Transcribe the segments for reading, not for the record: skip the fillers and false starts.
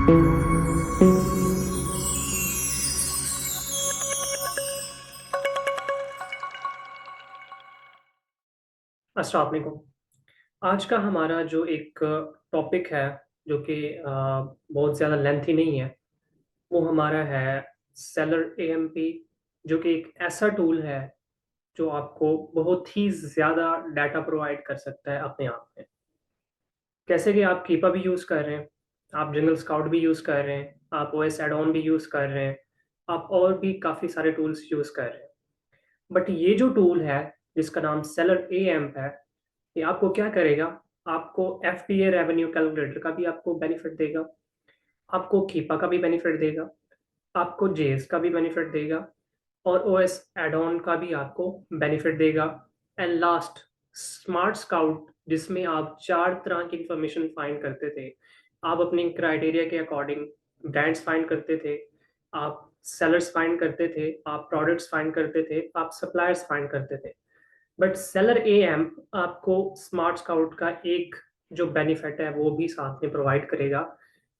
अस्सलाम वालेकुम। आज का हमारा जो एक टॉपिक है जो कि बहुत ज़्यादा लेंथी नहीं है, वो हमारा है सेलर एएमपी, जो कि एक ऐसा टूल है जो आपको बहुत ही ज़्यादा डाटा प्रोवाइड कर सकता है अपने आप में। जैसे कि आप कीपा भी यूज़ कर रहे हैं, आप जंगल स्काउट भी यूज़ कर रहे हैं, आप ओएस एड ऑन भी यूज़ कर रहे हैं, आप और भी काफ़ी सारे टूल्स यूज़ कर रहे हैं। बट ये जो टूल है जिसका नाम सेलर एएमप है, ये आपको क्या करेगा? आपको एफपीए रेवेन्यू कैलकुलेटर का भी आपको बेनिफिट देगा, आपको कीपा का भी बेनिफिट देगा, आपको जेएस का भी बेनिफिट देगा और ओएस एड ऑन का भी आपको बेनिफिट देगा। एंड लास्ट, स्मार्ट स्काउट, जिसमें आप 4 तरह की इंफॉर्मेशन फाइंड करते थे। आप अपनी क्राइटेरिया के अकॉर्डिंग ब्रांड्स फाइंड करते थे, आप सेलर्स फाइंड करते थे, आप प्रोडक्ट्स फाइंड करते थे, आप सप्लायर्स फाइंड करते थे। बट सेलर एएम आपको स्मार्ट स्काउट का एक जो बेनिफिट है वो भी साथ में प्रोवाइड करेगा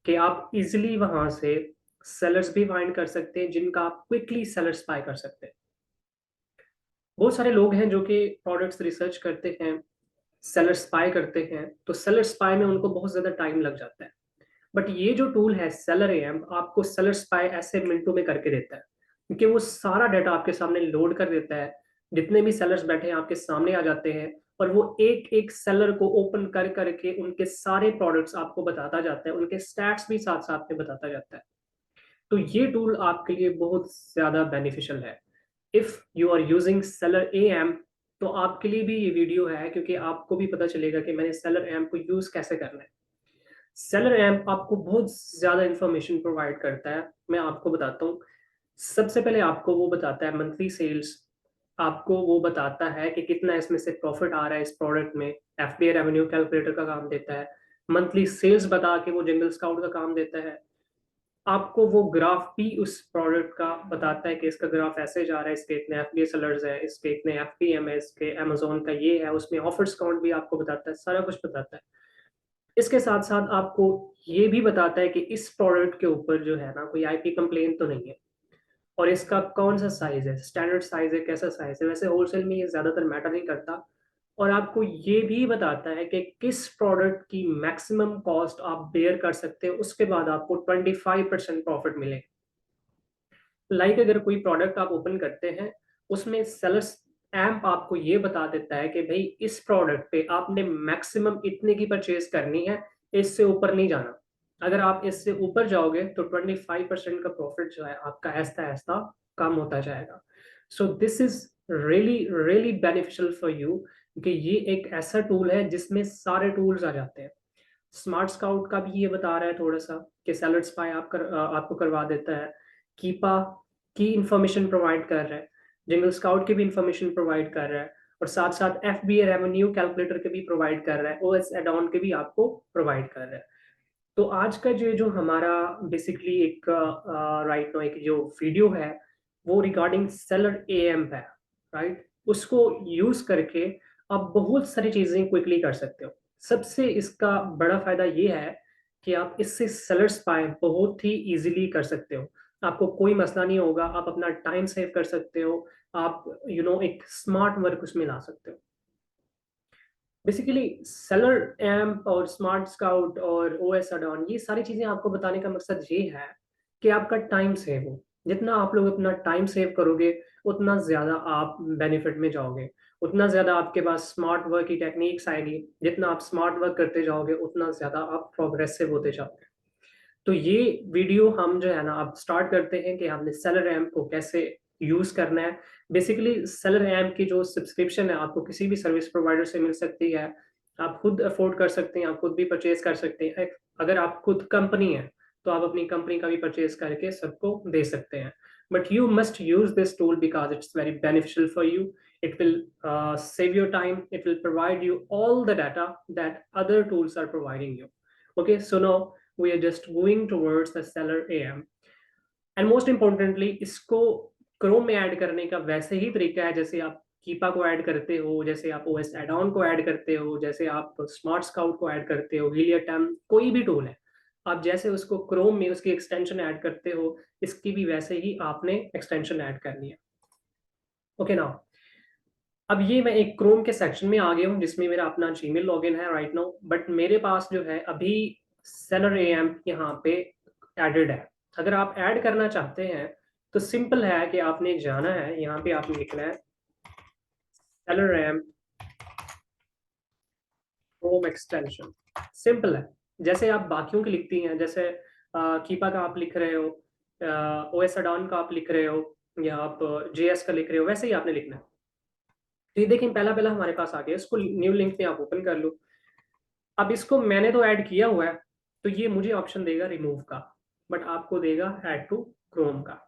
कि आप इजिली वहां से सेलर्स भी फाइंड कर सकते हैं जिनका आप क्विकली सेलर्स बाय कर सकते हैं। बहुत सारे लोग हैं जो कि प्रोडक्ट्स रिसर्च करते हैं, सेलर स्पाई करते हैं, तो सेलर स्पाई में उनको बहुत ज्यादा टाइम लग जाता है। बट ये जो टूल है सेलर एएम आपको सेलर स्पाई ऐसे मिनटों में करके देता है, क्योंकि वो सारा डाटा आपके सामने लोड कर देता है। जितने भी सेलर्स बैठे हैं आपके सामने आ जाते हैं और वो एक एक सेलर को ओपन कर करके उनके सारे प्रोडक्ट्स आपको बताता जाता है, उनके स्टैट्स भी साथ साथ में बताता जाता है। तो ये टूल आपके लिए बहुत ज्यादा बेनिफिशियल है। If you are using seller AM, तो आपके लिए भी ये वीडियो है, क्योंकि आपको भी पता चलेगा कि मैंने सेलर एएम को यूज कैसे करना है। सेलर एएम आपको बहुत ज्यादा इंफॉर्मेशन प्रोवाइड करता है, मैं आपको बताता हूँ। सबसे पहले आपको वो बताता है मंथली सेल्स, आपको वो बताता है कि कितना इसमें से प्रॉफिट आ रहा है इस प्रोडक्ट में, एफपीए रेवेन्यू कैलकुलेटर का काम देता है। मंथली सेल्स बता के वो जंगल स्काउट का काम देता है। आपको वो ग्राफ भी उस प्रोडक्ट का बताता है कि इसका ग्राफ ऐसे जा रहा है, इसके इतने एफबीए सेलर्स है, इसके इतने एफपीएम है, इसके अमेजोन का ये है, उसमें ऑफर्स काउंट भी आपको बताता है, सारा कुछ बताता है। इसके साथ साथ आपको ये भी बताता है कि इस प्रोडक्ट के ऊपर जो है ना कोई आईपी कंप्लेन तो नहीं है, और इसका कौन सा साइज है, स्टैंडर्ड साइज है, कैसा साइज है। वैसे होलसेल में ये ज्यादातर मैटर नहीं करता। और आपको ये भी बताता है कि किस प्रोडक्ट की मैक्सिमम कॉस्ट आप बेयर कर सकते हो, उसके बाद आपको 25% प्रॉफिट मिलेगा। अगर कोई प्रोडक्ट आप ओपन करते हैं, उसमें सेलर्स एम्प आपको ये बता देता है कि भाई इस प्रोडक्ट पे आपने मैक्सिमम इतने की परचेज करनी है, इससे ऊपर नहीं जाना। अगर आप इससे ऊपर जाओगे तो 25% का प्रॉफिट जो है आपका ऐसा ऐसा कम होता जाएगा। So this is really really beneficial for you, क्योंकि ये एक ऐसा टूल है जिसमें सारे टूल्स आ जाते हैं। स्मार्ट स्काउट का भी ये बता रहा है थोड़ा सा कि सैलड स्पाई आपको करवा देता है, कीपा की इंफॉर्मेशन प्रोवाइड कर रहा है, जंगल स्काउट की भी इंफॉर्मेशन प्रोवाइड कर रहा है, और साथ साथ एफबीए रेवेन्यू कैलकुलेटर के भी प्रोवाइड कर रहा है, ओएस एड ऑन के भी आपको प्रोवाइड कर रहा है। तो आज का जो जो हमारा बेसिकली एक राइट नो एक जो वीडियो है वो रिगार्डिंग सेलर एएम है, राइट। उसको यूज करके आप बहुत सारी चीजें क्विकली कर सकते हो। सबसे इसका बड़ा फायदा ये है कि आप इससे सेलर्स पाए बहुत ही इजीली कर सकते हो। आपको कोई मसला नहीं होगा, आप अपना टाइम सेव कर सकते हो, आप एक स्मार्ट वर्क उसमें ला सकते हो। बेसिकली सेलर एम्प और स्मार्ट स्काउट और ओएस अडॉन, ये सारी चीजें आपको बताने का मकसद ये है कि आपका टाइम सेव हो। जितना आप लोग अपना टाइम सेव करोगे, उतना ज्यादा आप बेनिफिट में जाओगे, उतना ज्यादा आपके पास स्मार्ट वर्क की टेक्निक्स आएगी। जितना आप स्मार्ट वर्क करते जाओगे उतना ज्यादा आप प्रोग्रेसिव होते जाओगे। तो ये वीडियो हम जो है ना अब स्टार्ट करते हैं कि हमने सेलर एम्प को कैसे यूज करना है। बेसिकली सेलर एम्प की जो सब्सक्रिप्शन है आपको किसी भी सर्विस प्रोवाइडर से मिल सकती है, आप खुद अफोर्ड कर सकते हैं, आप खुद भी परचेज कर सकते हैं। अगर आप खुद कंपनी है तो आप अपनी कंपनी का भी परचेज करके सबको दे सकते हैं। But you must use this tool because it's very beneficial for you. It will save your time, it will provide you all the data that other tools are providing you. Okay, so now we are just going towards the seller AM, and most importantly इसको Chrome में add करने का वैसे ही तरीका है जैसे आप कीपा को ऐड करते हो, जैसे आप ओएस एड ऑन को ऐड करते हो, जैसे आप स्मार्ट स्काउट को ऐड करते हो, हीलियटम, कोई भी टूल है। आप जैसे उसको क्रोम में उसकी एक्सटेंशन ऐड करते हो, इसकी भी वैसे ही आपने एक्सटेंशन ऐड करनी है। ओके ना। अब ये मैं एक क्रोम के सेक्शन में आ गया हूँ जिसमें मेरा अपना जीमेल लॉगिन है राइट नाउ, बट मेरे पास जो है अभी सेलर एएमप यहाँ पे एडेड है। अगर आप ऐड करना चाहते हैं तो सिंपल है कि आपने जाना है, यहाँ पे आपने लिखना है seller amp Chrome extension. Simple है, जैसे आप बाकियों की लिखती हैं, जैसे कीपा का आप लिख रहे हो, ओएस अडॉन का आप लिख रहे हो, या आप जेएस का लिख रहे हो, वैसे ही आपने लिखना है। तो ये देखें पहला पहला हमारे पास आ गया, इसको न्यू लिंक पे आप ओपन कर लो। अब इसको मैंने तो ऐड किया हुआ है, तो ये मुझे ऑप्शन देगा रिमूव का, बट आपको देगा ऐड टू क्रोम का।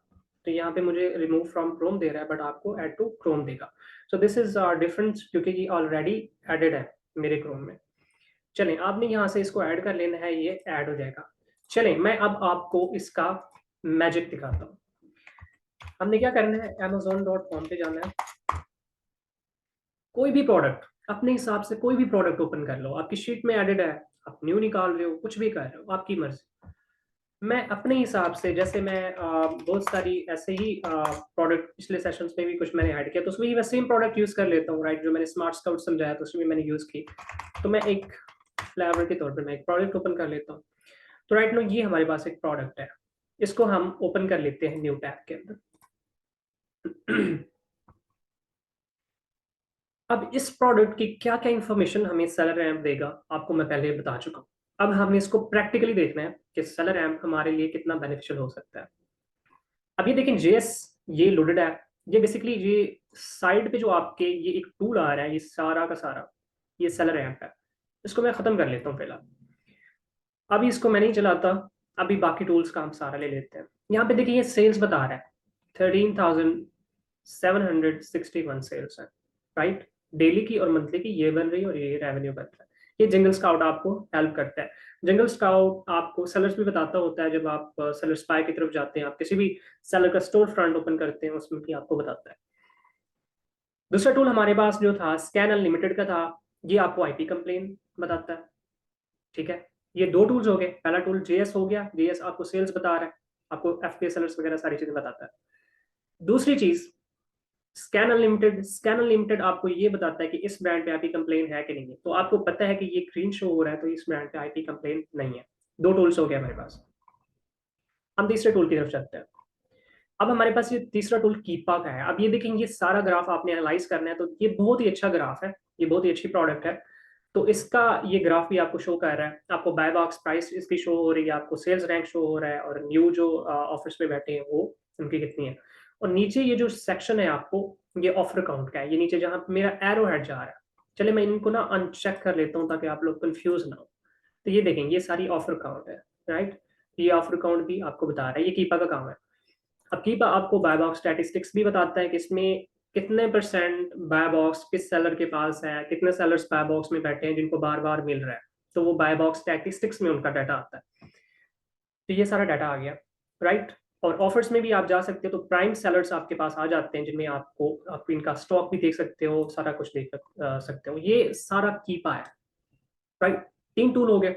तो यहाँ पे मुझे रिमूव फ्रॉम क्रोम दे रहा है, बट आपको ऐड टू क्रोम देगा। सो दिस इज डिफरेंस, क्योंकि ये ऑलरेडी एडेड है मेरे क्रोम में। चलें, आपने यहाँ से इसको ऐड कर लेना है, ये ऐड हो जाएगा। चलें, मैं अब आपको इसका मैजिक दिखाता हूँ। हमने क्या करना है, amazon.com पे जाना है। कोई भी प्रोडक्ट अपने हिसाब से कोई भी प्रोडक्ट ओपन कर लो, आपकी शीट में एडेड है, आप न्यू निकाल रहे हो, कुछ भी कर रहे हो, आपकी मर्जी। मैं अपने हिसाब से, जैसे मैं बहुत सारी ऐसे ही प्रोडक्ट पिछले सेशंस में भी कुछ मैंने ऐड किया, तो उसमें मैं सेम प्रोडक्ट यूज कर लेता हूँ राइट, जो मैंने स्मार्ट स्काउट समझाया तो उसमें मैंने यूज की। तो मैं एक फ्लेवर के तौर पर मैं एक प्रोडक्ट ओपन कर लेता हूँ। तो राइट नो ये हमारे पास एक प्रोडक्ट है, इसको हम ओपन कर लेते हैं न्यू टैब के अंदर। अब इस प्रोडक्ट की क्या क्या इंफॉर्मेशन हमें सेलर रैंप देगा, आपको मैं पहले बता चुका हूँ। अब हमें इसको प्रैक्टिकली देखना है कि सेलर रैंप हमारे लिए कितना बेनिफिशियल हो सकता है। अब ये देखें जेएस, ये लोडेड है। ये बेसिकली ये साइड पे जो आपके ये एक टूल आ रहा है, ये सारा का सारा ये सेलर रैंप है। इसको मैं खत्म कर लेता हूँ फिलहाल, अभी इसको मैं नहीं चलाता। अभी बाकी टूल्स का हम सारा ले लेते हैं। यहाँ पे देखिए ये सेल्स बता रहा है 13,761 सेल्स है राइट। डेली की और मंथली की ये बन रही है और ये रेवेन्यू बन रहा है। ये जंगल स्काउट आपको हेल्प करता है। जंगल स्काउट आपको सेलर्स भी बताता होता है, जब आप सेलर स्पाई की तरफ जाते हैं, आप किसी भी सेलर का स्टोर फ्रंट ओपन करते हैं, उसमें भी आपको बताता है। दूसरा टूल हमारे पास जो था स्कैन अनलिमिटेड का था, ये आपको आईपी कंप्लेन बताता है। ठीक है, ये दो टूल्स हो गए। पहला टूल जेएस हो गया, जेएस आपको सेल्स बता रहा है, आपको एफपीएस सेलर्स वगैरह सारी चीजें बताता है। दूसरी चीज स्कैन अनलिमिटेड, स्कैन अनलिमिटेड आपको ये बताता है कि इस ब्रांड पे आईपी कंप्लेन है कि नहीं है। तो आपको पता है कि ये ग्रीन शो हो रहा है, तो इस ब्रांड पे आईपी कंप्लेन नहीं है। दो टूल्स हो गए हमारे पास। हम तीसरे टूल की तरफ चलते हैं। अब हमारे पास ये तीसरा टूल कीपा का है। अब ये देखेंगे, ये सारा ग्राफ आपने एनालाइज करना है, तो ये बहुत ही अच्छा ग्राफ है, ये बहुत ही अच्छी प्रोडक्ट है। तो इसका ये ग्राफ भी आपको शो कर रहा है, आपको बाय बॉक्स प्राइस इसकी शो हो रही है, आपको सेल्स रैंक शो हो रहा है, और न्यू जो ऑफर्स पे बैठे हैं वो उनकी कितनी है। और नीचे ये जो सेक्शन है आपको, ये ऑफर अकाउंट का है, ये नीचे जहां मेरा एरो हेड जा रहा है। चले मैं इनको ना अनचेक कर लेता हूँ ताकि आप लोग कंफ्यूज ना हो। तो ये देखेंगे, ये सारी ऑफर अकाउंट है राइट। ये ऑफर अकाउंट भी आपको बता रहा है, ये कीपा का काम है। अब कीपा आपको बाय बॉक्स स्टैटिस्टिक्स भी बताता है कि इसमें कितने परसेंट बाय बॉक्स किस सेलर के पास है, कितने सेलर्स बाय बॉक्स में बैठे हैं जिनको बार बार मिल रहा है। तो वो बाय बॉक्स स्टैटिस्टिक्स में उनका डाटा आता है। तो ये सारा डाटा आ गया राइट। और ऑफर्स में भी आप जा सकते हो, तो प्राइम सेलर्स आपके पास आ जाते हैं जिनमें आपको आप इनका स्टॉक भी देख सकते हो, सारा कुछ देख सकते हो। ये सारा कीपा है राइट। तीन टूल हो गए।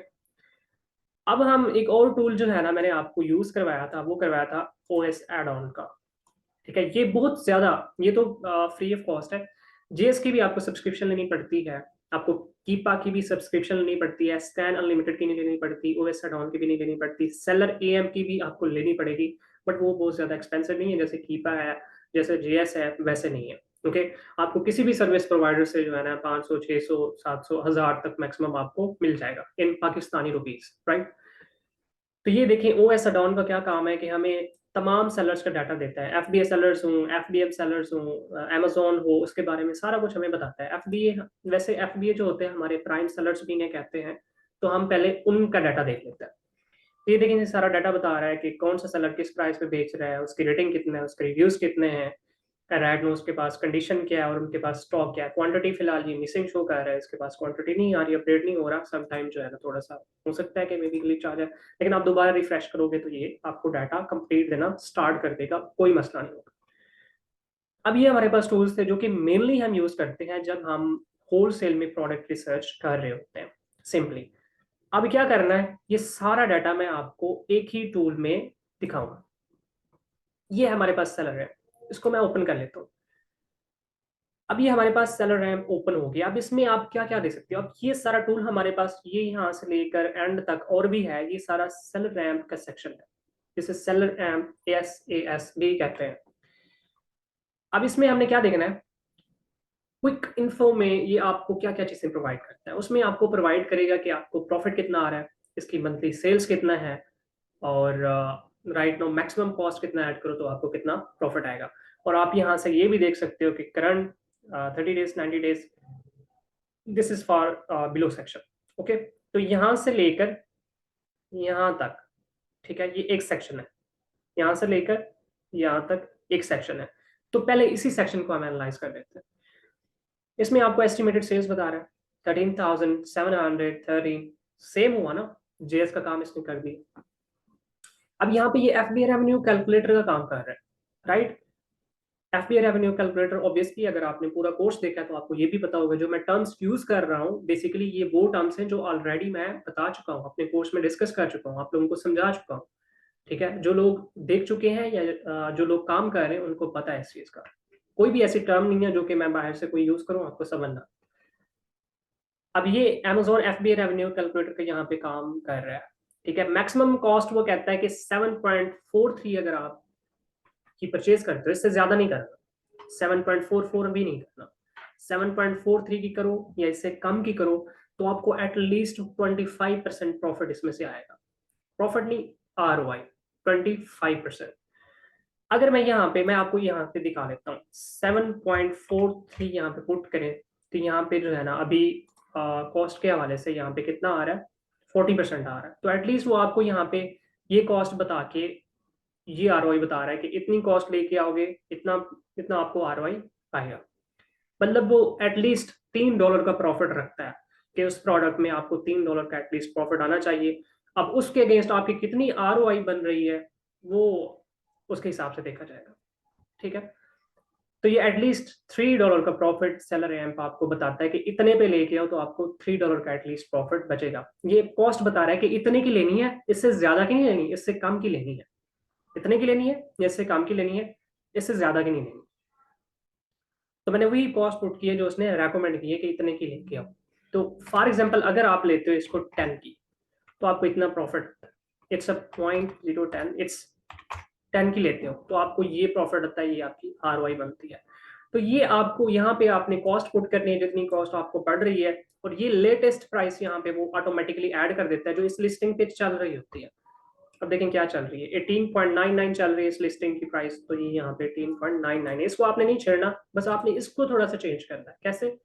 अब हम एक और टूल जो है ना, मैंने आपको यूज करवाया था, वो करवाया था ओएस एड ऑन का। ठीक है, ये बहुत ज्यादा, ये तो फ्री ऑफ कॉस्ट है। जेएस की भी आपको सब्सक्रिप्शन लेनी पड़ती है, आपको कीपा की भी सब्सक्रिप्शन लेनी पड़ती है, स्कैन अनलिमिटेड की नहीं लेनी पड़ती, ओएस एड-ऑन की भी नहीं लेनी पड़ती, सेलर एएम की भी आपको लेनी पड़ेगी, बट वो बहुत ज्यादा एक्सपेंसिव नहीं है। जैसे कीपा है, जैसे जेएस है, वैसे नहीं है। ओके, आपको किसी भी सर्विस प्रोवाइडर से जो है ना 500 600 700 1000 तक मैक्सिमम आपको मिल जाएगा इन पाकिस्तानी रुपीस राइट। तो ये देखें, ओएस अडॉन का क्या काम है कि हमें तमाम सेलर्स का डाटा देता है। एफबीए सेलर्स हों, एफबीएम सेलर्स हों, अमेजोन हो, उसके बारे में सारा कुछ हमें बताता है। एफबीए, वैसे एफबीए जो होते हैं हमारे प्राइम सेलर्स भी इन्हें कहते हैं, तो हम पहले उनका डाटा देख लेते हैं। तो ये देखें, ये सारा डाटा बता रहा है कि कौन सा सेलर किस प्राइस पे बेच रहा है, उसकी रेटिंग कितना है, उसके रिव्यूज कितने हैं, रैड नो उसके पास कंडीशन क्या है और उनके पास स्टॉक क्या है। क्वांटिटी फिलहाल ये मिसिंग शो कर रहा है, इसके पास क्वांटिटी नहीं आ रही, अपडेट नहीं हो रहा। सम टाइम जो है ना थोड़ा सा हो सकता है कि मे बी ग्लिच आ जाए, लेकिन आप दोबारा रिफ्रेश करोगे तो ये आपको डाटा कंप्लीट देना स्टार्ट कर देगा, कोई मसला नहीं होगा। अब ये हमारे पास टूल्स थे जो कि मेनली हम यूज करते हैं जब हम होल सेल में प्रोडक्ट रिसर्च कर रहे होते हैं। सिंपली अब क्या करना है, ये सारा डाटा मैं आपको एक ही टूल में दिखाऊंगा। ये हमारे पास सेलर है, इसको मैं ओपन कर लेता हूँ। अब ये हमारे पास सेलर रैम्प ओपन हो गया। अब इसमें आप क्या क्या दे सकते हो, अब ये सारा टूल हमारे पास, ये यहाँ से लेकर एंड तक और भी है, ये सारा सेलर रैम्प का सेक्शन है, जिसे सेलर रैम्प SAS भी कहते हैं। अब इसमें हमने क्या देखना है, क्विक इन्फो में ये आपको क्या क्या चीजें प्रोवाइड करता है। उसमें आपको प्रोवाइड करेगा कि आपको प्रॉफिट कितना आ रहा है, इसकी मंथली सेल्स कितना है, और राइट नो मैक्सिमम कॉस्ट कितना ऐड करो तो आपको कितना प्रॉफिट आएगा। और आप यहाँ से ये भी देख सकते हो कि current 30 days 90 days, this is for below section. Okay, तो यहाँ से लेकर यहाँ तक, ठीक है, ये एक सेक्शन है, यहाँ से लेकर यहाँ तक एक सेक्शन है। तो पहले इसी सेक्शन को हम एनालाइज कर लेते हैं। इसमें आपको एस्टिमेटेड सेल्स बता रहा है 13,713, सेम हुआ ना, जेएस का काम इसने कर दिया। अब यहाँ पे ये एफबीआई रेवेन्यू कैलकुलेटर का काम कर रहा है, right. FBI revenue calculator obviously अगर आपने पूरा कोर्स देखा है तो आपको ये भी पता होगा, जो मैं टर्म्स यूज कर रहा हूँ बेसिकली ये वो टर्म्स हैं जो ऑलरेडी मैं बता चुका हूँ, अपने कोर्स में डिस्कस कर चुका हूँ, आप लोगों को समझा चुका हूँ। ठीक है, जो लोग देख चुके हैं या जो लोग काम कर रहे हैं उनको पता है इस चीज का। कोई भी ऐसी टर्म नहीं है जो कि मैं बाहर से कोई यूज करूँ आपको समझना। अब ये Amazon FBA रेवेन्यू कैलकुलेटर का यहाँ पे काम कर रहा है। ठीक है, मैक्सिमम कॉस्ट वो कहता है कि 7.43 अगर आप की परचेज करते हो, इससे ज्यादा नहीं करना, 7.44 भी नहीं करना, 7.43 की करो या इससे कम की करो तो आपको एटलीस्ट 25% प्रॉफिट इसमें से आएगा। प्रॉफिट नहीं, ROI 25%। अगर मैं यहाँ पे, मैं आपको यहाँ पे दिखा लेता हूँ, 7.43 यहाँ पे पुट करें तो यहाँ पे जो है ना अभी कॉस्ट के हवाले से यहाँ पे कितना आ रहा है, 40% आ रहा है। तो एटलीस्ट वो आपको यहाँ पे ये कॉस्ट बता के ये ROI बता रहा है कि इतनी कॉस्ट लेके आओगे इतना इतना आपको ROI आएगा। मतलब वो एटलीस्ट $3 का प्रॉफिट रखता है कि उस प्रोडक्ट में आपको $3 का एटलीस्ट प्रॉफिट आना चाहिए। अब उसके अगेंस्ट आपकी कितनी ROI बन रही है वो उसके हिसाब से देखा जाएगा। ठीक है, तो ये एटलीस्ट $3 का प्रॉफिट सेलर एम्प आपको बताता है कि इतने पे लेके आओ तो आपको $3 का एटलीस्ट प्रॉफिट बचेगा। ये कॉस्ट बता रहा है कि इतने की लेनी है, इससे ज्यादा की नहीं लेनी, इससे कम की लेनी है, इतने की लेनी है या इससे कम की लेनी है, इससे ज्यादा की नहीं लेनी। तो मैंने वही कॉस्ट पुट की है जो उसने रेकमेंड की है कि इतने की लेके आओ। तो फॉर एग्जाम्पल अगर आप लेते हो इसको 10 की तो आपको इतना प्रॉफिट, इट्स अ 0.010, इट्स 10 की लेते हो तो आपको ये प्रॉफिट आता है, ये आपकी ROI बनती है। तो ये आपको यहाँ पे आपने कॉस्ट पुट करनी है जितनी कॉस्ट आपको पड़ रही है, और ये लेटेस्ट प्राइस यहाँ पे वो ऑटोमेटिकली ऐड कर देता है जो इस लिस्टिंग पे चल रही होती है। अब देखें क्या चल रही है, 18.99 चल रही है इस लिस्टिंग की प्राइस, तो ये यहाँ पे 18.99 है। इसको आपने नहीं छेड़ना, बस आपने इसको थोड़ा सा चेंज करना है। कैसे,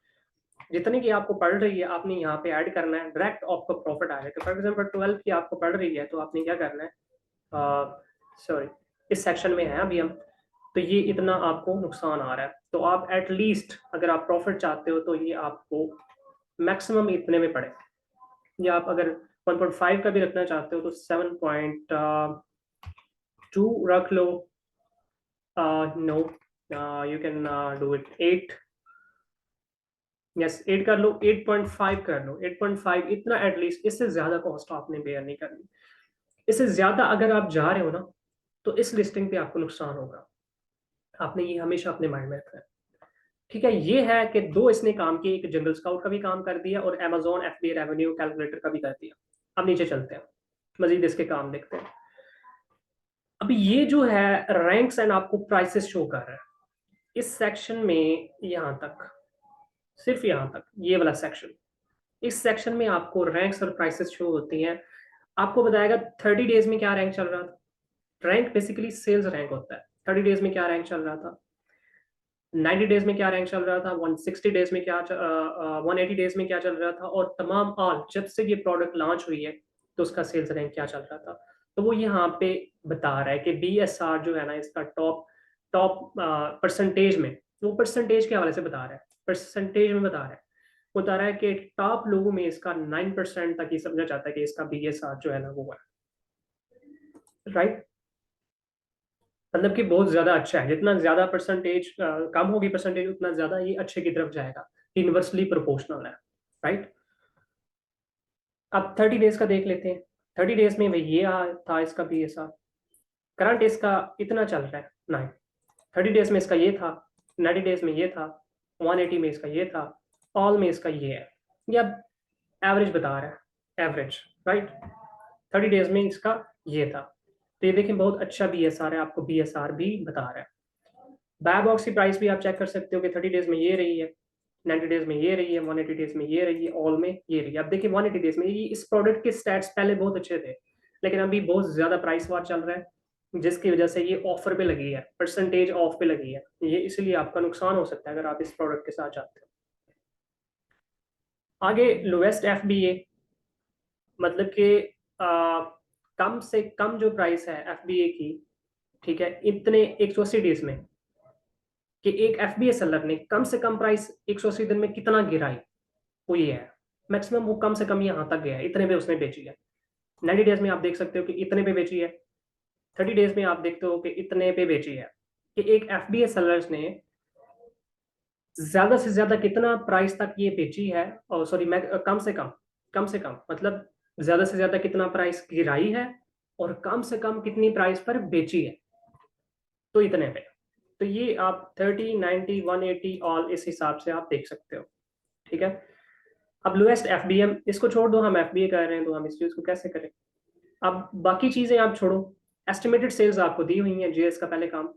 जितने की आपको पड़ रही है आपने यहाँ पे ऐड करना है, डायरेक्ट आपको प्रॉफिट आएगा। तो फॉर एग्जाम्पल 12 की आपको पड़ रही है तो आपने क्या करना है, सॉरी इस सेक्शन में है अभी हम, तो ये इतना आपको नुकसान आ रहा है, तो आप एटलीस्ट अगर आप प्रॉफिट चाहते हो तो ये आपको मैक्सिमम इतने में पड़े, या आप अगर 1.5 का भी रखना चाहते हो तो 7.2 रख लो, no you can do it 8, yes 8 कर लो, 8.5 कर लो, 8.5 इतना एटलीस्ट, इससे ज्यादा कॉस्ट आपने बेयर नहीं करनी। इससे ज्यादा अगर आप जा रहे हो ना तो इस लिस्टिंग पे आपको नुकसान होगा, आपने ये हमेशा अपने माइंड में रखना है। ठीक है, ये है कि दो इसने काम किए, एक जंगल स्काउट का भी काम कर दिया और Amazon FBA रेवेन्यू कैलकुलेटर का भी कर दिया। अब नीचे चलते हैं, मजीद इसके काम देखते हैं। अभी ये जो है रैंक्स एंड आपको प्राइसेस शो कर रहा है इस सेक्शन में, यहाँ तक, सिर्फ यहाँ तक ये वाला सेक्शन, इस सेक्शन में आपको रैंक्स और प्राइसेस शो होती हैं। आपको बताएगा 30 डेज में क्या रैंक चल रहा था। रैंक बेसिकली सेल्स रैंक होता है। 30 डेज में क्या रैंक चल रहा था, 90 डेज में क्या रैंक चल रहा था, 160 डेज में क्या 180 डेज में क्या चल रहा था, और तमाम ऑल जब से ये प्रोडक्ट लॉन्च हुई है तो उसका सेल्स रैंक क्या चल रहा था। तो वो यहाँ पे बता रहा है कि BSR जो है ना इसका टॉप टॉप परसेंटेज में, वो परसेंटेज के हवाले से बता रहा है, परसेंटेज में बता रहा है, बता रहा है कि टॉप लोगों में इसका 9% तक ही समझा जाता है कि इसका BSR जो है ना वो है, राइट। मतलब कि बहुत ज्यादा अच्छा है, जितना ज्यादा परसेंटेज कम होगी परसेंटेज उतना ज्यादा ये अच्छे की तरफ जाएगा, इनवर्सली प्रोपोर्शनल है, राइट। अब 30 डेज का देख लेते हैं। 30 डेज में भाई ये था इसका BSR, करंट इसका इतना चल रहा है 9। 30 डेज में इसका ये था, 90 डेज में ये था, 180 में इसका ये था, ऑल में इसका ये है। ये अब एवरेज बता रहा है, एवरेज, राइट। 30 डेज में इसका ये था, तो ये देखें बहुत अच्छा BSR है, आपको BSR भी बता रहा है। बाय बॉक्स की प्राइस भी आप चेक कर सकते हो कि 30 डेज में ये रही है, 90 डेज में ये रही है, 180 डेज में ये रही है, ऑल में ये रही है। अब देखिए 180 डेज में ये इस प्रोडक्ट के स्टैट्स पहले बहुत अच्छे थे, लेकिन अभी बहुत ज्यादा प्राइस वार चल रहा है, जिसकी वजह से ये ऑफर पे लगी है, परसेंटेज ऑफ पे लगी है। ये इसलिए आपका नुकसान हो सकता है अगर आप इस प्रोडक्ट के साथ जाते हो। आगे लोएस्ट FBA, मतलब कि कम से कम जो प्राइस है FBA की, ठीक है, इतने 180 डेज में, कि एक FBA सेलर ने कम से कम प्राइस 180 दिन में कितना गिराई, वो ये है। मैक्सिमम वो कम से कम यहाँ तक गया है, इतने पे उसने बेची है। 90 डेज में आप देख सकते हो कि इतने पे बेची है। 30 डेज में आप देखते हो कि इतने पे बेची है। कि एक FBA सेलर्स ने ज्यादा से ज्यादा कितना प्राइस तक ये बेची है, और सॉरी मैं कम से कम मतलब ज्यादा से ज्यादा कितना प्राइस गिराई है, और कम से कम कितनी प्राइस पर बेची है, तो इतने पे। तो ये आप 30, 90, 180 ऑल इस हिसाब से आप देख सकते हो, ठीक है। अब लोएस्ट FBM इसको छोड़ दो, हम FBA कर रहे हैं तो हम इस चीज को कैसे करें। अब बाकी चीजें आप छोड़ो, एस्टिमेटेड सेल्स आपको दी हुई है, GS का पहले काम,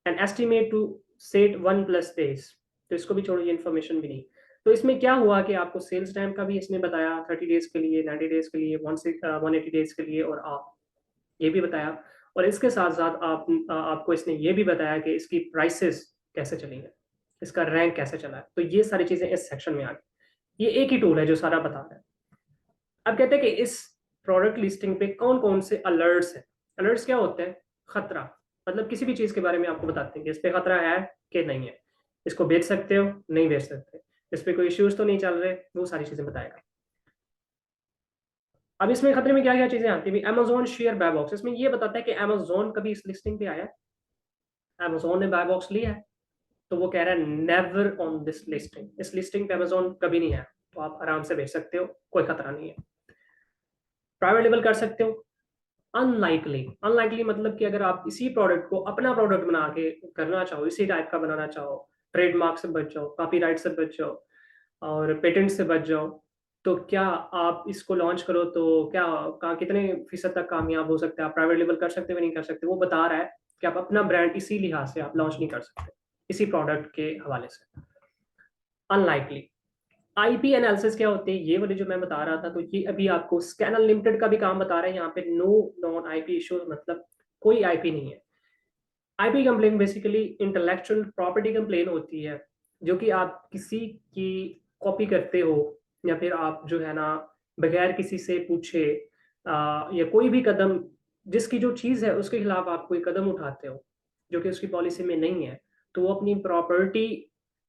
and estimate to set 1+ days, तो इसको भी छोड़ो, ये इन्फॉर्मेशन भी नहीं। तो इसमें क्या हुआ कि आपको सेल्स टाइम का भी इसने बताया, 30 डेज के लिए, 90 डेज के लिए, 180 डेज के लिए, और आप ये भी बताया। और इसके साथ साथ आपको इसने ये भी बताया कि इसकी प्राइसेस कैसे चली है, इसका रैंक कैसे चला है। तो ये सारी चीजें इस सेक्शन में आ गई। ये एक ही टूल है जो सारा बता रहा है। अब कहते हैं कि इस प्रोडक्ट लिस्टिंग पे कौन कौन से अलर्ट्स हैं। अलर्ट्स क्या होते हैं? खतरा, मतलब किसी भी चीज के बारे में आपको बताते हैं कि इस पे खतरा है कि नहीं है, इसको बेच सकते हो, नहीं बेच सकते, इस पे कोई इश्यूज तो नहीं चल रहे, वो सारी चीजें बताएगा। अब इसमें खतरे में क्या क्या चीजें आती है? Amazon शेयर बाय बॉक्स, इसमें ये बताता है कि Amazon कभी इस लिस्टिंग पे आया है, Amazon ने बाय बॉक्स लिया है, तो वो कह रहा है नेवर ऑन दिस लिस्टिंग, इस लिस्टिंग पे Amazon कभी नहीं आया, तो आप आराम से बेच सकते हो, कोई खतरा नहीं है। प्राइवेट लेवल कर सकते हो। अनलाइकली, अनलाइकली मतलब कि अगर आप इसी प्रोडक्ट को अपना प्रोडक्ट बना के करना चाहो, इसी टाइप का बनाना चाहो, ट्रेडमार्क से बच जाओ, कॉपीराइट से बच जाओ, और पेटेंट से बच जाओ, तो क्या आप इसको लॉन्च करो तो क्या कितने फीसद तक कामयाब हो सकते हैं? आप प्राइवेट लेवल कर सकते हो नहीं कर सकते? वो बता रहा है कि आप अपना ब्रांड इसी लिहाज से आप लॉन्च नहीं कर सकते, इसी प्रोडक्ट के हवाले से। अनलाइकली। IP एनालिसिस क्या होते हैं, ये वाले जो मैं बता रहा था, तो ये अभी आपको स्कैन अनलिमिटेड का भी काम बता रहे हैं यहाँ पे। नो नॉन IP इशू, मतलब कोई IP नहीं है। IP complain basically intellectual property complain होती है, जो कि आप किसी की कॉपी करते हो, या फिर आप जो है ना बगैर किसी से पूछे या कोई भी कदम, जिसकी जो चीज़ है उसके खिलाफ आप कोई कदम उठाते हो जो कि उसकी पॉलिसी में नहीं है, तो वो अपनी प्रॉपर्टी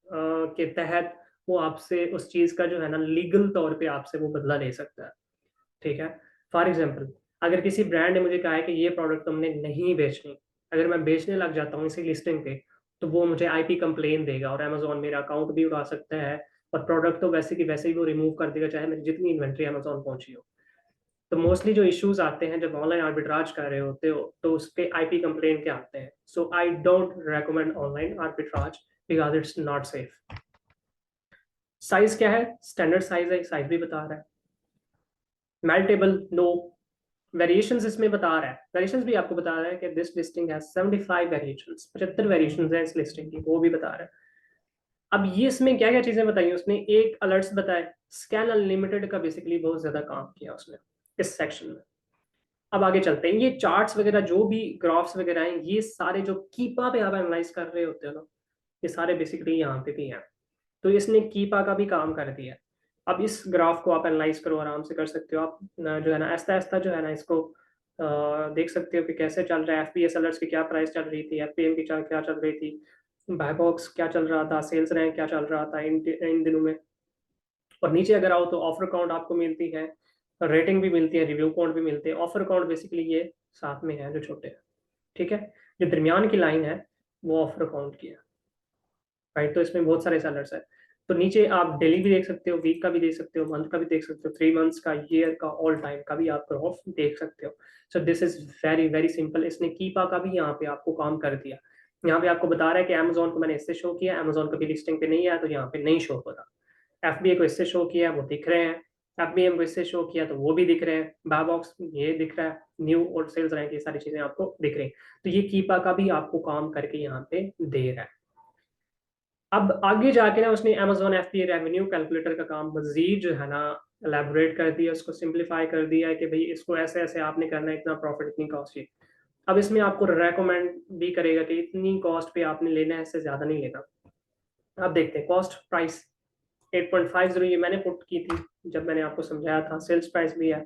के तहत वो आपसे उस चीज़ का जो है ना लीगल तौर पे आपसे वो बदला ले सकता है, ठीक है। फॉर एग्जाम्पल, अगर किसी ब्रांड ने मुझे कहा है कि ये प्रोडक्ट तुमने नहीं बेचनी, अगर मैं बेचने लग जाता हूँ इसी लिस्टिंग पे, तो वो मुझे IP कंप्लेन देगा, और अमेजोन मेरा अकाउंट भी उड़ा सकता है, और प्रोडक्ट तो वैसे की वैसे ही वो रिमूव कर देगा, चाहे मेरी जितनी इन्वेंट्री अमेजोन पहुंची हो। तो मोस्टली जो इश्यूज आते हैं जब ऑनलाइन आर्बिट्राज कर रहे होते हो, तो उस पे IP कंप्लेन के आते हैं। So I don't recommend online arbitrage because it's not safe. Size क्या है? स्टैंडर्ड साइज है, साइज भी बता रहा है। मेल्टेबल, नो। वेरिएशंस इसमें बता रहा है, वेरिएशंस भी आपको बता रहा है कि this listing has 75 variations, 75 variations है इस लिस्टिंग की, वो भी बता रहा है। अब ये इसमें क्या क्या चीजें बताई उसने, एक अलर्ट्स बताए, स्कैन अनलिमिटेड का बेसिकली बहुत ज्यादा काम किया उसने इस सेक्शन में। अब आगे चलते हैं, ये चार्ट्स वगैरह जो भी ग्राफ्स वगैरह हैं, ये सारे जो कीपा पे आप एनालाइज कर रहे होते हो ना, ये सारे बेसिकली यहाँ पे भी हैं। तो इसने कीपा का भी काम कर दिया है। अब इस ग्राफ को आप एनालाइज करो, आराम से कर सकते हो आप जो है ना, ऐसा ऐसा जो है ना इसको देख सकते हो कि कैसे चल रहा है। FBA सेलर्स की क्या प्राइस चल रही थी, FPM की क्या चल रही थी, बाय बॉक्स क्या चल रहा था, सेल्स रैंक क्या चल रहा था इन दिनों में। और नीचे अगर आओ तो ऑफर काउंट आपको मिलती है, रेटिंग भी मिलती है, रिव्यू काउंट भी मिलते हैं। ऑफर काउंट बेसिकली ये साथ में है जो छोटे हैं, ठीक है। जो दरमियान की लाइन है वो ऑफर काउंट की है, राइट। तो इसमें बहुत सारे सेलर्स है। तो नीचे आप डेली भी देख सकते हो, वीक का भी देख सकते हो, मंथ का भी देख सकते हो, 3 मंथ्स का, ईयर का, ऑल टाइम का भी आप ग्राफ देख सकते हो। So this is very very simple. इसने कीपा का भी यहाँ पे आपको काम कर दिया। यहाँ पे आपको बता रहा है कि अमेजोन को मैंने इससे शो किया, अमेजोन कभी लिस्टिंग पे नहीं आया तो यहाँ पे नहीं शो होता। एफबीए को इससे शो किया, वो दिख रहे हैं। एफबीएम को इससे शो किया तो वो भी दिख रहे हैं। बाबॉक्स ये दिख रहा है, न्यू और सेल्स रैंक, ये सारी चीजें आपको दिख रही हैं। तो ये कीपा का भी आपको काम करके यहाँ पे दे रहा है। अब आगे जाके ना उसने Amazon FBA रेवेन्यू कैलकुलेटर का काम मजीद जो है ना एलैबोरेट कर दिया, उसको सिंप्लीफाई कर दिया है कि भाई इसको ऐसे ऐसे आपने करना है, इतना प्रॉफिट, इतनी कॉस्ट। अब इसमें आपको रेकमेंड भी करेगा कि इतनी कॉस्ट पे आपने लेना है, इससे ज्यादा नहीं लेना। अब देखते हैं कॉस्ट प्राइस 8.50 ये मैंने पुट की थी जब मैंने आपको समझाया था। सेल्स प्राइस भी है।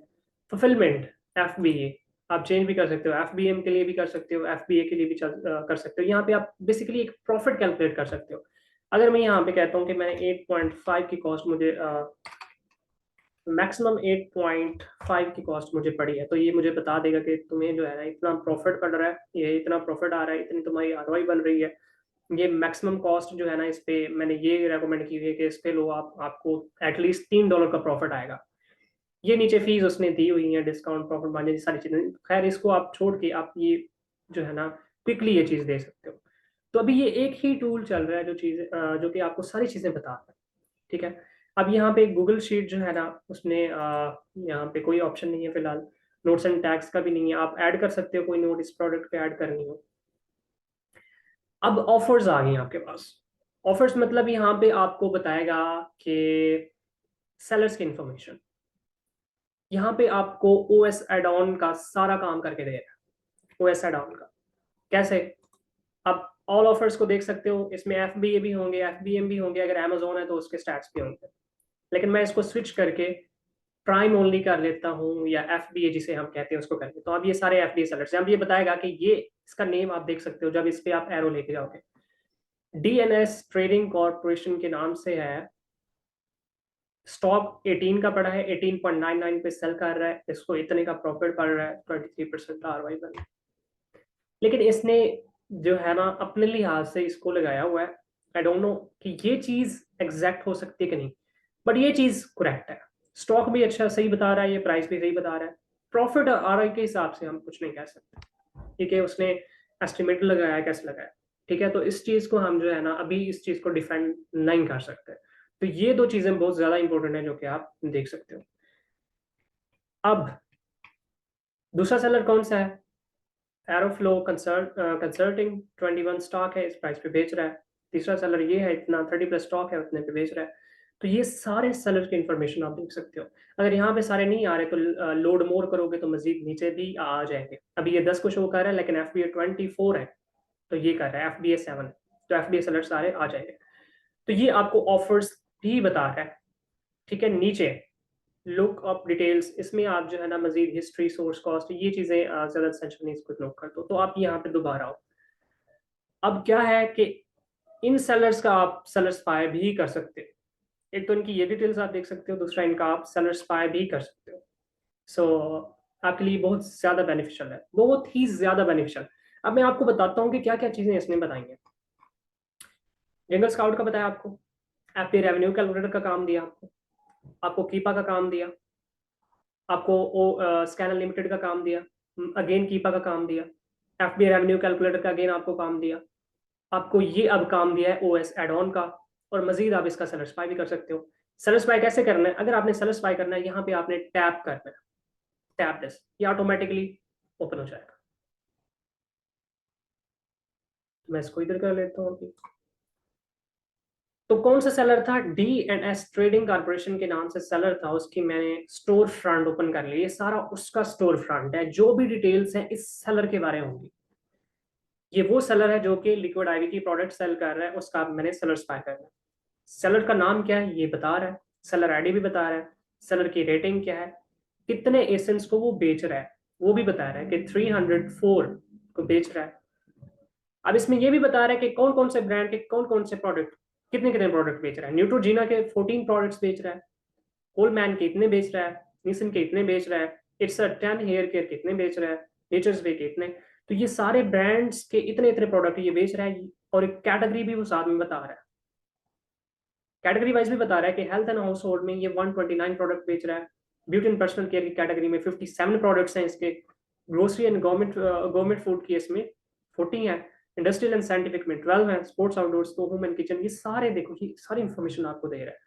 फुलफिलमेंट FBA आप चेंज भी कर सकते हो, FBM के लिए भी कर सकते हो, FBA के लिए भी कर सकते हो। यहाँ पे आप बेसिकली एक प्रॉफिट कैलकुलेट कर सकते हो। अगर मैं यहाँ पे कहता हूँ कि मैंने 8.5 की कॉस्ट मुझे मैक्सिमम 8.5 की कॉस्ट मुझे पड़ी है, तो ये मुझे बता देगा कि तुम्हें जो है ना इतना प्रॉफिट पड़ रहा है, ये इतना प्रॉफिट आ रहा है, इतनी तुम्हारी ROI बन रही है। ये मैक्सिमम कॉस्ट जो है ना, इस पे मैंने ये रेकमेंड की हुई है कि इस पे लो आप, आपको एटलीस्ट $3 का प्रॉफिट आएगा। ये नीचे फीस उसने दी हुई है, डिस्काउंट, प्रॉफिट मार्जिन, सारी चीजें। खैर इसको आप छोड़ के आप ये जो है ना क्विकली ये चीज दे सकते हो। तो अभी ये एक ही टूल चल रहा है जो चीज जो कि आपको सारी चीजें बता रहा है। ठीक है। अब यहाँ पे गूगल शीट जो है ना उसने यहाँ पे कोई ऑप्शन नहीं है फिलहाल। नोट्स एंड टैग्स का भी नहीं है, आप ऐड कर सकते हो कोई नोट इस प्रोडक्ट पे ऐड करनी हो। अब ऑफर्स आ गई आपके पास। ऑफर्स मतलब यहाँ पे आपको बताएगा कि सेलर्स की इंफॉर्मेशन। यहाँ पे आपको OS एड ऑन का सारा काम करके दे रहा है। OS एड ऑन का कैसे? अब ऑल ऑफर्स को देख सकते हो, इसमें FBA भी होंगे, FBM भी होंगे, अगर Amazon है तो उसके स्टैट्स भी होंगे। लेकिन मैं इसको स्विच करके प्राइम ओनली कर लेता हूँ, या FBA जिसे हम कहते हैं उसको करके। तो अब ये सारे FBA सेलर्स हैं। अब ये बताएगा कि ये इसका नेम आप देख सकते हो जब इस पे आप एरो लेके जाओगे। DNS ट्रेडिंग कॉर्पोरेशन के नाम से है। स्टॉक 18 का पड़ा है, 18.99 पे सेल कर रहा है, इसको इतने का प्रॉफिट पड़ रहा है, 23% का ROI बन रहा है। लेकिन इसने जो है ना अपने लिहाज से इसको लगाया हुआ है। आई डोंट नो कि ये चीज एग्जैक्ट हो सकती है कि नहीं, बट ये चीज करेक्ट है। स्टॉक भी अच्छा सही बता रहा है, ये प्राइस भी सही बता रहा है। प्रॉफिट और ROI के हिसाब से हम कुछ नहीं कह सकते। ठीक है, उसने एस्टिमेट लगाया है, कैसे लगाया। ठीक है, तो इस चीज को हम जो है ना अभी इस चीज को डिफेंड नहीं कर सकते। तो ये दो चीजें बहुत ज्यादा इंपॉर्टेंट है जो कि आप देख सकते हो। अब दूसरा सेलर कौन सा है? एरोफ्लो कंसल्टिंग, 21 स्टॉक है, इस प्राइस पे बेच रहा है। तीसरा सेलर ये है, इतना 30+ स्टॉक है, उतने पे बेच रहा है। तो ये सारे सेलर की इंफॉर्मेशन आप देख सकते हो। अगर यहाँ पे सारे नहीं आ रहे तो लोड मोर करोगे तो मजीद नीचे भी आ जाएंगे। अभी ये 10 को शो कर रहा है, लेकिन FBA 24 है तो ये कर रहा है FBA 7 है, तो FBA सेलर सारे आ जाएंगे। तो ये आपको ऑफर्स भी बता रहा है। ठीक है, नीचे लुक अप डिटेल्स, इसमें आप जो है ना मजीद हिस्ट्री, सोर्स, कॉस्ट, ये चीजें ज्यादा एसेंशियल नहीं, इसको इग्नोर कर दो। तो आप यहाँ पे दोबारा आओ। अब क्या है कि इन सेलर्स का आप सेलर स्पाई भी कर सकते हो। एक तो इनकी ये डिटेल्स आप देख सकते हो, दूसरा इनका आप सेलर स्पाई भी कर सकते हो। सो आपके लिए बहुत ज्यादा बेनिफिशियल है, बहुत ही ज्यादा बेनिफिशियल। अब मैं आपको बताता हूँ कि क्या क्या चीजें इसने बताई हैं। जंगल स्काउट का बताया आपको, एफपी रेवेन्यू कैलकुलेटर का काम दिया आपको, आपको कीपा का काम दिया, आपको स्कैनर लिमिटेड का काम दिया, अगेन कीपा का काम दिया, FBA रेवेन्यू कैलकुलेटर का अगेन आपको काम दिया, आपको ये अब काम दिया है OS एड ऑन का। और मजीद आप इसका सेलर स्पाई भी कर सकते हो। सेलर स्पाई कैसे करना है? अगर आपने सेलर स्पाई करना है, यहाँ पे आपने टैप करना है, टैप दिस, ये ऑटोमेटिकली ओपन हो जाएगा। मैं इसको इधर कर लेता हूँ अभी। तो कौन सा सेलर था? DNS ट्रेडिंग कॉर्पोरेशन के नाम से सेलर था, उसकी मैंने स्टोर फ्रंट ओपन कर लिया। ये सारा उसका स्टोर फ्रंट है, जो भी डिटेल्स है इस सेलर के बारे में होंगी। ये वो सेलर है जो कि लिक्विड IV की प्रोडक्ट सेल कर रहा है, उसका मैंने सेलर स्पाई करना है। सेलर का नाम क्या है ये बता रहा है, सेलर ID भी बता रहा है, सेलर की रेटिंग क्या है, कितने एसेंस को वो बेच रहा है वो भी बता रहा है कि 304 को बेच रहा है। अब इसमें ये भी बता रहा है कि कौन कौन से ब्रांड के कौन कौन से प्रोडक्ट, कितने कितने प्रोडक्ट बेच रहा है। न्यूट्रोजीना के 14 प्रोडक्ट्स बेच रहा है, कोलमैन के इतने बेच रहा है, निसन के इतने बेच रहा है, इट्स अ 10 हेयर केयर के इतने बेच रहा है, नेचर्स वे के इतने। तो ये सारे ब्रांड्स के इतने इतने प्रोडक्ट ये बेच रहा है, और एक कैटेगरी भी वो साथ में बता रहा है। कैटेगरी वाइज भी बता रहा है कि हेल्थ एंड हाउस होल्ड में ये 129 प्रोडक्ट बेच रहा है, ब्यूटी एंड पर्सनल केयर की कैटेगरी में 57 प्रोडक्ट्स हैं इसके, ग्रोसरी एंड गवर्नमेंट फूड की इसमें 40 है, इंडस्ट्रियल एंड साइंटिफिक में 12 है, स्पोर्ट्स आउटडोर्स तो होम एंड किचन, ये सारे देखो ये सारी इंफॉर्मेशन आपको दे रहा है।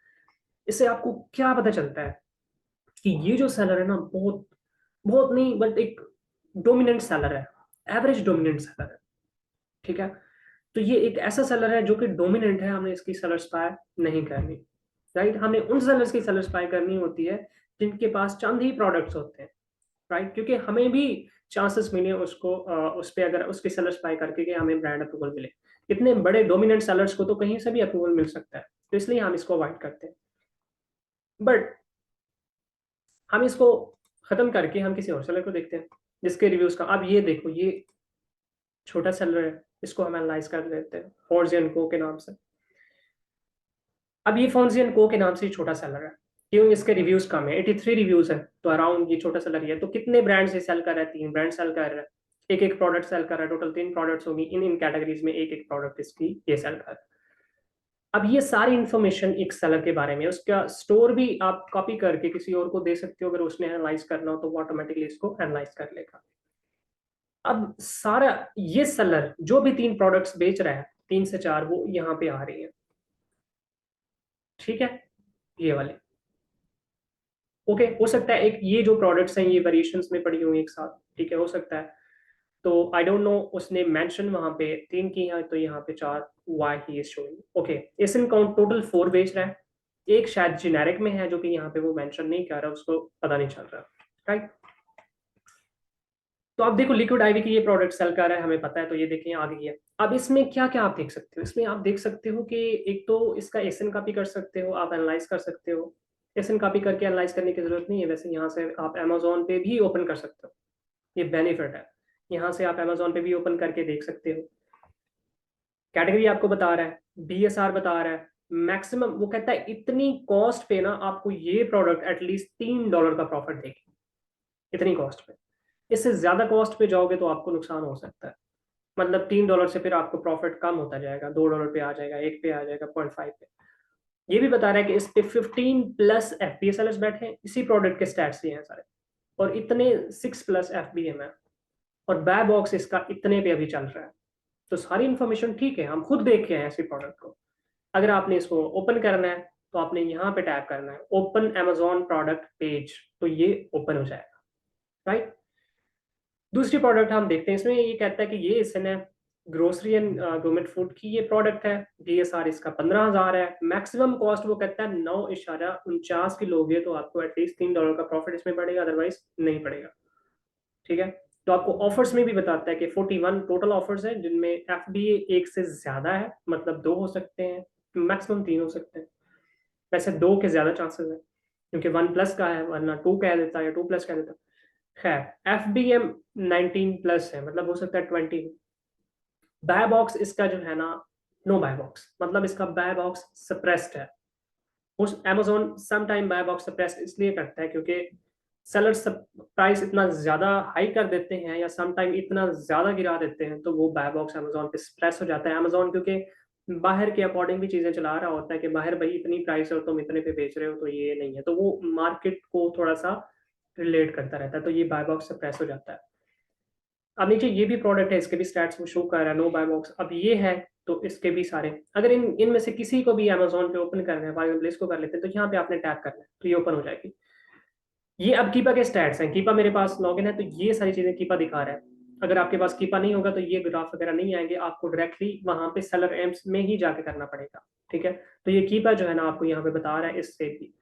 इससे आपको क्या पता चलता है कि ये जो सेलर है ना, बहुत बहुत नहीं बट एक डोमिनेंट सेलर है, एवरेज डोमिनेंट सेलर है, ठीक है। तो ये एक ऐसा सेलर है जो कि डोमिनेंट है, हमें इसकी सेलर स्पाई नहीं करनी, राइट। हमें उन सेलर्स की सेलर स्पाई करनी होती है जिनके पास चंद ही प्रोडक्ट्स होते हैं, राइट, क्योंकि हमें भी चांसेस मिले उसको उस पर अगर उसकी सेलर स्पाई करके कि हमें ब्रांड अप्रूवल मिले। इतने बड़े डोमिनेंट सेलर्स को तो कहीं से भी अप्रूवल मिल सकता है, तो इसलिए हम इसको अवॉइड करते हैं। बट हम इसको खत्म करके हम किसी और सेलर को देखते हैं जिसके रिव्यूज का, अब ये देखो ये छोटा सेलर है, इसको हम एनालाइज कर लेते हैं फॉर्जियन को के नाम से। अब ये फॉर्जियन को के नाम से छोटा सेलर है, क्यों इसके रिव्यूज कम है, 83 रिव्यूज है, तो अराउंड ये छोटा सेलर ही है। तो कितने ब्रांड से सेल कर रहा है, 3 ब्रांड सेल कर रहा है, एक एक प्रोडक्ट सेल कर रहा है, टोटल 3 प्रोडक्ट्स होगी, इन इन कैटेगरीज में एक एक प्रोडक्ट इसकी ये सेल कर रहा है। अब ये सारी इंफॉर्मेशन एक सेलर के बारे में, उसका स्टोर भी आप कॉपी करके किसी और को दे सकते हो, अगर उसने एनालाइज करना हो तो वो ऑटोमेटिकली इसको एनालाइज कर लेगा। अब सारा ये सेलर जो भी 3 प्रोडक्ट्स बेच रहा है, 3 से 4 वो यहाँ पे आ रही है, ठीक है, ये वाले। ओके, हो सकता है एक ये जो प्रोडक्ट्स हैं ये वेरिएशंस में पड़ी हुई एक साथ, ठीक है, हो सकता है। तो आई डोंट नो, उसने मेंशन वहां पे 3 की है तो यहाँ पे 4 why he is showing. Okay, SN count total 4 बेच रहा है, एक शायद जेनेरिक में है जो कि यहाँ पे वो मेंशन नहीं कर रहा, उसको पता नहीं चल रहा, राइट। तो आप देखो लिक्विड आईवी की ये प्रोडक्ट सेल कर रहा है, हमें पता है, तो ये देखें आ गई है। अब इसमें क्या क्या आप देख सकते हो, इसमें आप देख सकते हो कि एक तो इसका एसएन कॉपी कर सकते हो, आप एनालाइज कर सकते हो। एसएन कॉपी करके एनालाइज करने की जरूरत नहीं है, वैसे यहाँ से आप अमेजोन पे भी ओपन कर सकते हो, ये बेनिफिट है। यहाँ से आप अमेजोन पे भी ओपन करके देख सकते हो। कैटेगरी आपको बता रहा है, बीएसआर बता रहा है, मैक्सिमम वो कहता है इतनी कॉस्ट पे ना आपको ये प्रोडक्ट एटलीस्ट $3 का प्रॉफिट देगी, इतनी कॉस्ट पे। इससे ज्यादा कॉस्ट पे जाओगे तो आपको नुकसान हो सकता है, मतलब $3 से फिर आपको प्रॉफिट कम होता जाएगा, $2 पे आ जाएगा, 1 पे आ जाएगा, 0.5 पे। ये भी बता रहा है कि इस पे 15 प्लस एफपीएसएलएस बैठे हैं, इसी प्रोडक्ट के स्टैट्स ये हैं सारे, और इतने 6 प्लस एफबीएम है, और बाय बॉक्स इसका इतने पे अभी चल रहा है। तो सारी इन्फॉर्मेशन ठीक है, हम खुद देख के हैं ऐसे प्रोडक्ट को। अगर आपने इसको ओपन करना है तो आपने यहाँ पे टैप करना है ओपन अमेजोन प्रोडक्ट पेज, तो ये ओपन हो जाएगा, राइट। दूसरी प्रोडक्ट हम देखते हैं, इसमें ये कहता है कि ये इसने ग्रोसरी एंड गवर्नमेंट फूड की ये प्रोडक्ट है, डीएसआर इसका 15,000 है, मैक्सिमम कॉस्ट वो कहता है 9.49 की लोगे तो आपको एटलीस्ट $3 का प्रॉफिट इसमें पड़ेगा, अदरवाइज नहीं पड़ेगा, ठीक है। तो आपको ऑफर्स में भी बताता है कि 41 टोटल ऑफर्स हैं जिनमें एफबीए एक से ज्यादा है, मतलब 2 हो सकते हैं, मैक्सिमम 3 हो सकते हैं, वैसे 2 के ज्यादा चांसेस है क्योंकि 1+ का है, वरना 2 कह देता है या 2+ कह देता। खैर एफबीएम 19 प्लस है, मतलब हो सकता है 20। बाय बॉक्स इसका जो है ना, नो बाय बॉक्स, मतलब इसका बाय बॉक्स सप्रेस्ड है। उस Amazon some time buy box suppressed इसलिए करता है क्योंकि सेलर्स प्राइस इतना ज्यादा हाई कर देते हैं या सम टाइम इतना ज्यादा गिरा देते हैं, तो वो बाय बॉक्स Amazon पे सप्रेस हो जाता है। Amazon क्योंकि बाहर के अकॉर्डिंग भी चीजें चला रहा होता है कि बाहर भाई इतनी प्राइस है और तुम इतने पे बेच रहे हो, तो ये नहीं है, तो वो मार्केट को थोड़ा सा रिलेट करता रहता है, तो ये बाय बॉक्स सप्रेस हो जाता है। अब नीचे ये भी प्रोडक्ट है, इसके भी स्टैट्स वो शो कर रहा है, नो बाय बॉक्स। अब ये है तो इसके भी सारे, अगर इनमें से किसी को भी Amazon पे ओपन करना है, फॉर एग्जाम्पल इसको कर लेते हैं, तो यहाँ पे आपने टैप करना है तो ये ओपन हो जाएगी। ये अब कीपा के स्टैट्स हैं, कीपा मेरे पास लॉगिन है तो ये सारी चीजें कीपा दिखा रहा है। अगर आपके पास कीपा नहीं होगा तो ये ग्राफ वगैरह नहीं आएंगे, आपको डायरेक्टली वहां पे सेलर एम्स में ही जाके करना पड़ेगा, ठीक है। तो ये कीपा जो है ना आपको यहाँ पे बता रहा है इससे भी।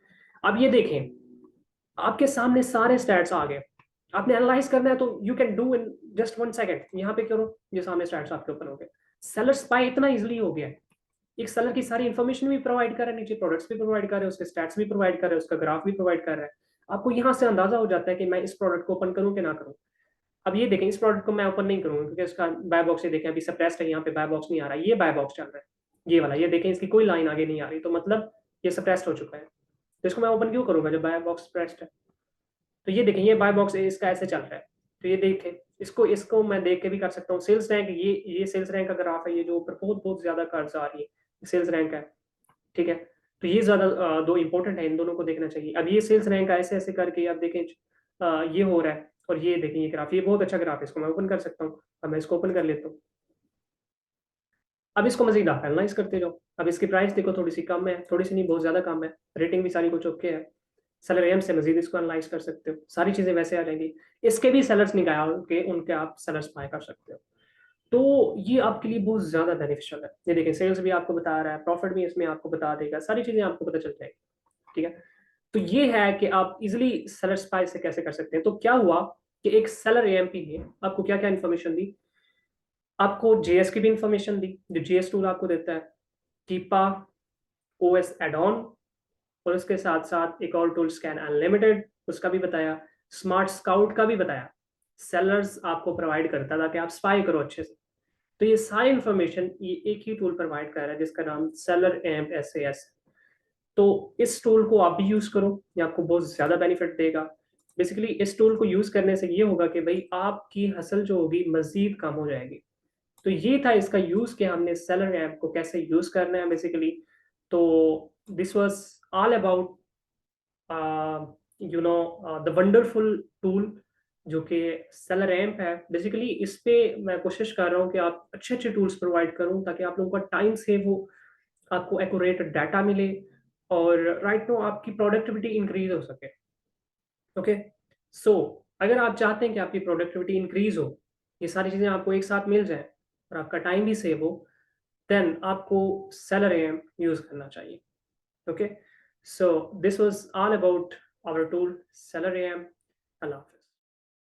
अब ये देखें, आपके सामने सारे स्टैट्स आ गए, आपने एनालाइज करना है तो you can do in just 1 second. यहाँ पे करो, ये सामने स्टैट्स आपके ओपन हो गए। सेलर स्पाई इतना इजिली हो गया है, एक सेलर की सारी इन्फॉर्मेशन भी प्रोवाइड कर रहा है, नीचे प्रोडक्ट्स भी प्रोवाइड कर रहे हैं, उसके स्टैट्स भी प्रोवाइड कर रहे हैं, उसका ग्राफ भी प्रोवाइड कर रहा है। आपको यहाँ से अंदाजा हो जाता है कि मैं इस प्रोडक्ट को ओपन करूँ कि ना करूँ। अब ये देखें, इस प्रोडक्ट को मैं ओपन नहीं करूँगा क्योंकि इसका बाय बॉक्स, ये देखें अभी सप्रेस्ड है, यहाँ पे बाय बॉक्स नहीं आ रहा, ये बाय बॉक्स चल रहा है, ये वाला, ये देखें इसकी कोई लाइन आगे नहीं आ रही, तो मतलब ये सप्रेस्ड हो चुका है। तो इसको मैं ओपन क्यों करूँगा जब बाय बॉक्स सप्रेस्ड है। तो ये देखें, ये बाय बॉक्स इसका ऐसे चल रहा है, तो ये देखें, इसको इसको मैं देख के भी कर सकता हूँ। सेल्स रैंक, ये सेल्स रैंक का ग्राफ है, ये जो ऊपर बहुत बहुत ज्यादा कर्व्स आ रही है, सेल्स रैंक है, ठीक है। तो ये ज़्यादा दो इम्पोर्टेंट है, इन दोनों को देखना चाहिए। अब ये सेल्स रैंक ऐसे-ऐसे करके आप देखें ये हो रहा है और ये देखें ये ग्राफ, ये बहुत अच्छा ग्राफ है, इसको मैं ओपन कर सकता हूँ। अब मैं इसको ओपन कर लेता हूँ। अब इसको मज़ीद आप एनालाइज़ करते जाओ। अब इसकी प्राइस देखो थोड़ी-सी कम है, थोड़ी-सी नहीं बहुत ज़्यादा कम है। रेटिंग भी सारी कुछ ओके है। सेलर एम से मज़ीद इसको एनालाइज़ कर सकते हो। सारी चीज़ें वैसे आ जाएँगी। इसके भी सेलर्स निकाल के उनके आप सेलर्स बाय कर सकते हो। तो ये आपके लिए बहुत ज़्यादा बेनिफिशियल है। ये देखिए सेल्स भी आपको बता रहा है, प्रॉफिट भी इसमें आपको बता देगा, सारी चीज़ें आपको पता चल जाएगी, ठीक है? तो ये है कि आप ईज़िली सेलर स्पाई से कैसे कर सकते हैं। तो क्या हुआ कि एक सेलर एएमपी ने आपको क्या-क्या इन्फॉर्मेशन दी? आपको जेएस की भी इन्फॉर्मेशन दी, जो जेएस टूल आपको देता है, कीपा, ओएस ऐड ऑन और उसके साथ-साथ एक और टूल स्कैन अनलिमिटेड उसका भी बताया, स्मार्ट स्काउट का भी बताया। सेलर्स आपको प्रोवाइड करता था कि आप स्पाई करो अच्छे से। तो ये सारी इन्फॉर्मेशन ये एक ही टूल प्रोवाइड कर रहा है जिसका नाम सेलर एम्प एसएएस। तो इस टूल को आप भी यूज़ करो, ये आपको बहुत ज़्यादा बेनिफिट देगा। बेसिकली इस टूल को यूज़ करने से ये होगा कि भई आपकी हसल जो होगी मज़ीद कम हो जाएगी। तो ये था इसका यूज़ कि हमने सेलर ऐप को कैसे यूज़ करना है बेसिकली। तो this was all about the wonderful tool जो कि सेलर एम्प है। बेसिकली इस पे मैं कोशिश कर रहा हूँ कि आप अच्छे-अच्छे टूल्स प्रोवाइड करूँ ताकि आप लोगों का टाइम सेव हो, आपको एक्यूरेट डाटा मिले और राइट नाउ आपकी प्रोडक्टिविटी इंक्रीज़ हो सके। ओके? सो अगर आप चाहते हैं कि आपकी प्रोडक्टिविटी इंक्रीज़ हो, ये सारी चीज़ें आपको एक साथ मिल जाएँ और आपका टाइम भी सेव हो, देन आपको सेलर एएम यूज़ करना चाहिए। Okay, so this was all about our tool Seller AM. Allah Hafiz.